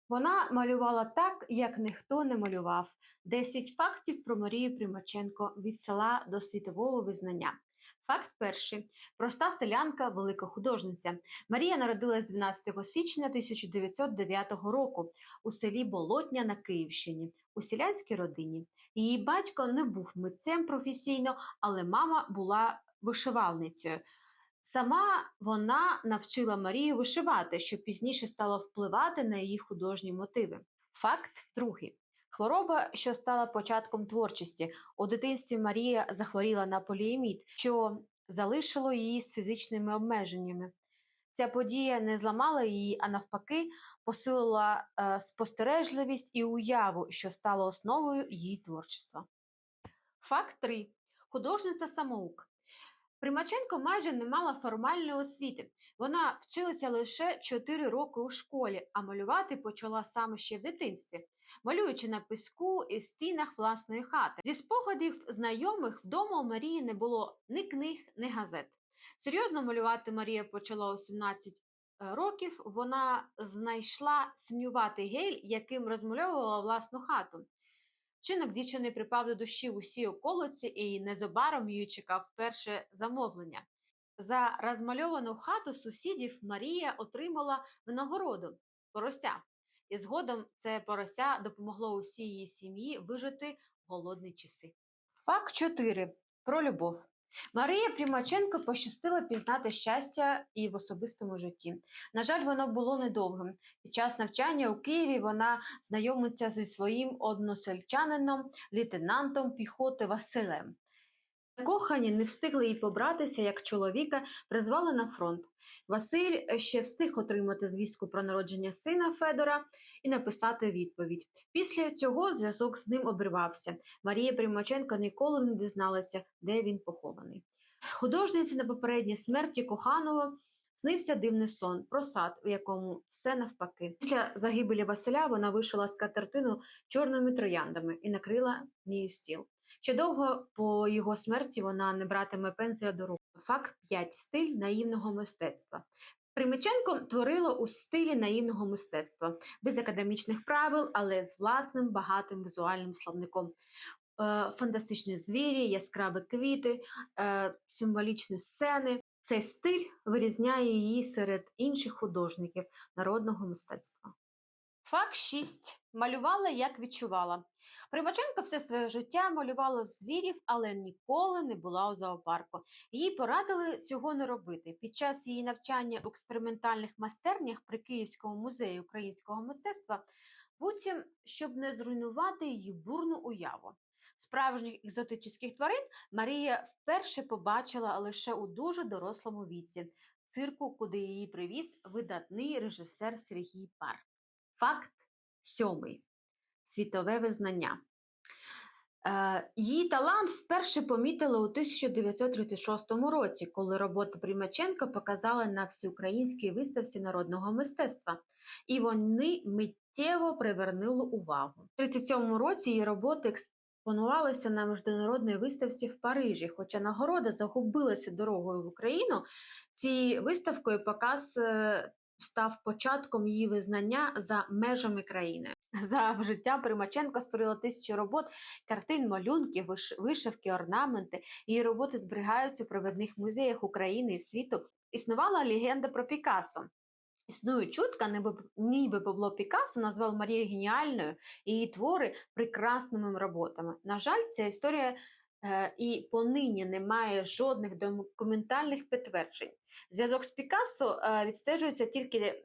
Вона малювала так, як ніхто не малював. 10 фактів про Марію Примаченко від села до світового визнання. Факт перший. Проста селянка, велика художниця. Марія народилась 12 січня 1909 року у селі Болотня на Київщині, у селянській родині. Її батько не був митцем професійно, але мама була вишивальницею. Сама вона навчила Марію вишивати, що пізніше стало впливати на її художні мотиви. Факт другий. Хвороба, що стала початком творчості. У дитинстві Марія захворіла на поліеміт, що залишило її з фізичними обмеженнями. Ця подія не зламала її, а навпаки, посилила спостережливість і уяву, що стало основою її творчества. Факт 3. Художниця-самоук. Примаченко майже не мала формальної освіти. Вона вчилася лише 4 роки у школі, а малювати почала саме ще в дитинстві, малюючи на піску і стінах власної хати. Зі спогадів знайомих вдома у Марії не було ні книг, ні газет. Серйозно малювати Марія почала у 17 років. Вона знайшла синюватий гель, яким розмальовувала власну хату. Вчинок дівчини припав до душі в усій околиці, і незабаром її чекав перше замовлення. За розмальовану хату сусідів Марія отримала винагороду – порося. І згодом це порося допомогло усій її сім'ї вижити в голодні часи. Факт 4. Про любов. Марія Примаченко пощастило пізнати щастя і в особистому житті. На жаль, воно було недовгим. Під час навчання у Києві вона знайомиться зі своїм односельчанином, лейтенантом піхоти Василем. Закохані не встигли їй побратися, як чоловіка призвали на фронт. Василь ще встиг отримати звістку про народження сина Федора і написати відповідь. Після цього зв'язок з ним обірвався. Марія Примаченко ніколи не дізналася, де він похований. Художниці на попередній смерті коханого снився дивний сон про сад, у якому все навпаки. Після загибелі Василя вона вишила скатертину чорними трояндами і накрила нею стіл. Ще довго по його смерті вона не братиме пензеля до рук. Факт 5. Стиль наївного мистецтва. Примаченко творила у стилі наївного мистецтва, без академічних правил, але з власним багатим візуальним словником. Фантастичні звірі, яскраві квіти, символічні сцени. Цей стиль вирізняє її серед інших художників народного мистецтва. Факт 6. Малювала, як відчувала. Примаченко все своє життя малювала звірів, але ніколи не була у зоопарку. Їй порадили цього не робити. Під час її навчання у експериментальних майстернях при Київському музеї українського мистецтва, буцім, щоб не зруйнувати її бурну уяву. Справжніх екзотичних тварин Марія вперше побачила лише у дуже дорослому віці – цирку, куди її привіз видатний режисер Сергій Пар. Факт 7. Світове визнання. Її талант вперше помітили у 1936 році, коли роботи Примаченко показали на всеукраїнській виставці народного мистецтва. І вони миттєво привернули увагу. У 1937 році її роботи експонувалися на міжнародній виставці в Парижі. Хоча нагорода загубилася дорогою в Україну, цією виставкою показ став початком її визнання за межами країни. За життя Примаченко створила тисячі робот, картин, малюнків, вишивки, орнаменти. Її роботи зберігаються в провідних музеях України і світу. Існувала легенда про Пікассо. Існує чутка, ніби Пабло Пікассо назвав Марію геніальною і її твори прекрасними роботами. На жаль, ця історія і понині немає жодних документальних підтверджень. Зв'язок з Пікассо відстежується тільки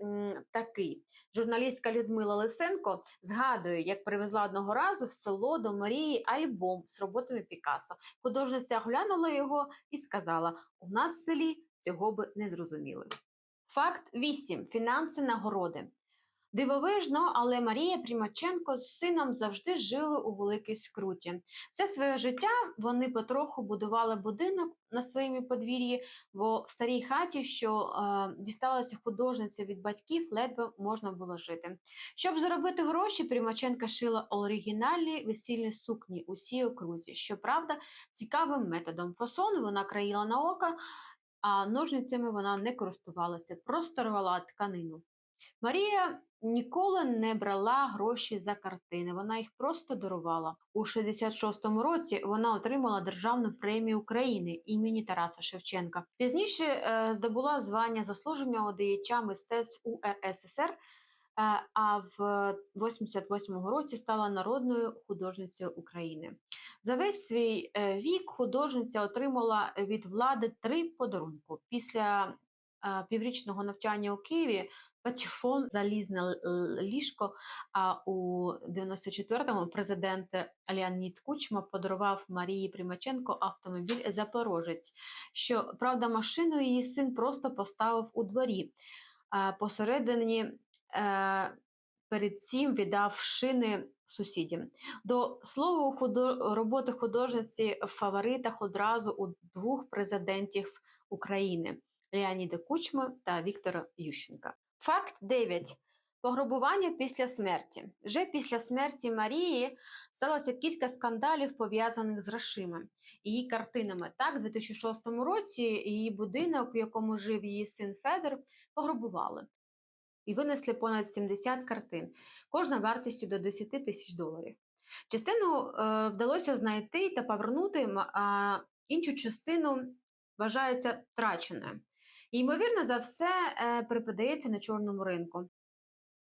такий. Журналістка Людмила Лисенко згадує, як привезла одного разу в село до Марії альбом з роботами Пікассо. Художниця оглянула його і сказала: «У нас в селі цього би не зрозуміли». Факт 8. Фінанси, нагороди. Дивовижно, але Марія Примаченко з сином завжди жили у великій скруті. Все своє життя вони потроху будували будинок на своєму подвір'ї, бо в старій хаті, що дісталася художниці від батьків, ледве можна було жити. Щоб заробити гроші, Примаченко шила оригінальні весільні сукні усій окрузі. Щоправда, цікавим методом. Фасон вона країла на око, а ножницями вона не користувалася, просто рвала тканину. Марія ніколи не брала гроші за картини, вона їх просто дарувала. У 66-му році вона отримала Державну премію України імені Тараса Шевченка. Пізніше здобула звання заслуженого діяча мистецтв УРСР, а в 88-му році стала народною художницею України. За весь свій вік художниця отримала від влади 3 подарунки. Після піврічного навчання у Києві патефон, залізне ліжко, а у 94-му президент Леонід Кучма подарував Марії Примаченко автомобіль «Запорожець», що, правда, машину її син просто поставив у дворі. Посередині перед цим віддав шини сусідям. До слова, роботи художниці в фаворитах одразу у 2 президентів України – Леоніда Кучми та Віктора Ющенка. Факт 9. Пограбування після смерті. Вже після смерті Марії сталося кілька скандалів, пов'язаних з грошима і її картинами. Так, у 2006 році її будинок, в якому жив її син Федор, пограбували і винесли понад 70 картин, кожна вартістю до $10 тисяч. Частину вдалося знайти та повернути, а іншу частину вважається втраченою. І, ймовірно, за все перепродається на чорному ринку.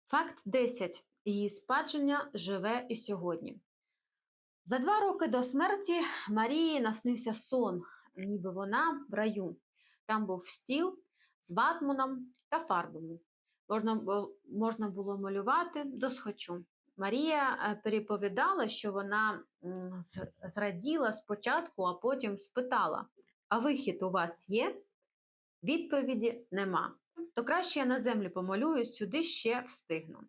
Факт 10. Її спадщина живе і сьогодні. За 2 роки до смерті Марії наснився сон, ніби вона в раю. Там був стіл з ватманом та фарбами. Можна було малювати досхочу. Марія переповідала, що вона зраділа спочатку, а потім спитала: «А вихід у вас є?» Відповіді нема. То краще я на землю помалюю, сюди ще встигну.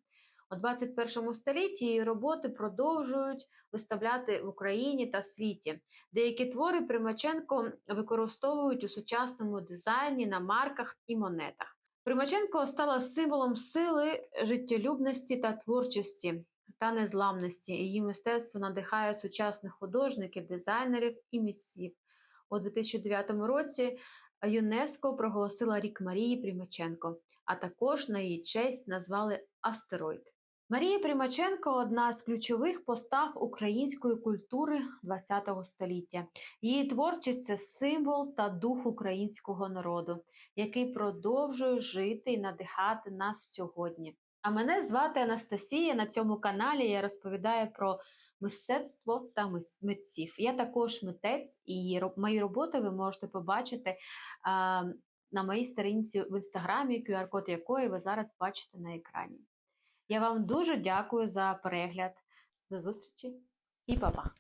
У 21 столітті її роботи продовжують виставляти в Україні та світі. Деякі твори Примаченко використовують у сучасному дизайні на марках і монетах. Примаченко стала символом сили, життєлюбності та творчості та незламності. Її мистецтво надихає сучасних художників, дизайнерів і митців. У 2009 році ЮНЕСКО проголосила Рік Марії Примаченко, а також на її честь назвали астероїд. Марія Примаченко – одна з ключових постав української культури ХХ століття. Її творчість – це символ та дух українського народу, який продовжує жити і надихати нас сьогодні. А мене звати Анастасія. На цьому каналі я розповідаю про мистецтво та митців. Я також митець, і мої роботи ви можете побачити на моїй сторінці в інстаграмі, QR-код якої ви зараз бачите на екрані. Я вам дуже дякую за перегляд. До зустрічі і па-па!